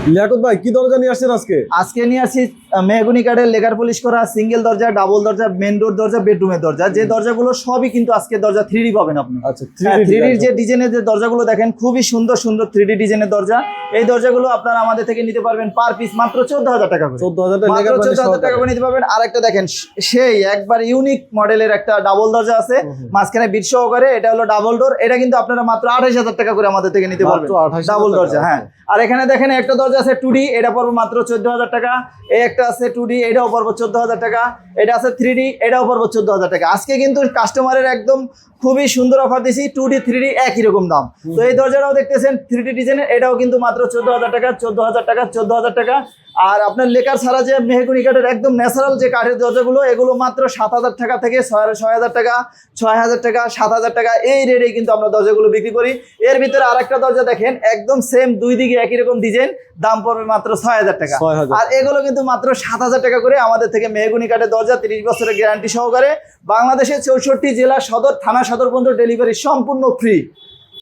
লিয়াকত ভাই কি দরজা নিয়ে আসছেন আজকে? আজকে নিয়ে আসি মেহগনি কাঠের লেকার পলিশ করা সিঙ্গেল দরজা, ডাবল দরজা, মেন ডোর দরজা, বেডরুমের দরজা। যে দরজাগুলো সবই কিন্তু আজকে দরজা 3D পাবেন আপনি। আচ্ছা, 3D যে ডিজাইনের যে দরজাগুলো দেখেন খুবই সুন্দর সুন্দর 3D ডিজাইনের দরজা। এই দরজাগুলো আপনারা আমাদের থেকে নিতে পারবেন পার পিস মাত্র 14,000 টাকা করে। 14,000 টাকা মাত্র 14,000 টাকা করে নিতে পারবেন। আর একটা দেখেন সেই একবার ইউনিক মডেলের একটা ডাবল দরজা আছে মাঝখানে বিট সহকারে, এটা হলো ডাবল ডোর। এটা কিন্তু আপনারা মাত্র 28,000 টাকা করে আমাদের থেকে নিতে পারবেন ডাবল দরজা। হ্যাঁ, আর এখানে দেখেন একটা দরজা আছে 2D, এটা পড়বে মাত্র 14,000 টাকা। এই একটা আছে 2D, এটাও পড়বে 14,000 টাকা। এটা আছে 3D, এটাও পড়বে 14,000 টাকা। আজকে কিন্তু কাস্টমারের একদম খুবই সুন্দর অফার দিছি, 2D 3D একই রকম দাম। তো এই দরজাটাও দেখতেছেন 3D ডিজাইনের, এটাও কিন্তু মাত্র 14,000 টাকা, 14,000 টাকা, 14,000 টাকা। আর আপনার লেকার ছাড়া যে মেহগনি কাঠের একদম ন্যাচারাল যে কাঠের দরজাগুলো, এগুলো মাত্র 7,000 টাকা থেকে 6,000 টাকা, 6,000 টাকা, 7,000 টাকা এই রেটে কিন্তু আমরা দরজাগুলো বিক্রি করি। এর ভিতরে আরেকটা দরজা দেখেন একদম সেম, দুই দিকে একই রকম ডিজাইন, দাম পড়বে মাত্র 6,000 টাকা। আর এগুলো কিন্তু মাত্র 7,000 টাকা করে আমাদের থেকে মেহগনি কাঠের দরজা 30 বছরের গ্যারান্টি সহকারে বাংলাদেশের 64 জেলা সদর থানা সদর পর্যন্ত ডেলিভারি সম্পূর্ণ ফ্রি।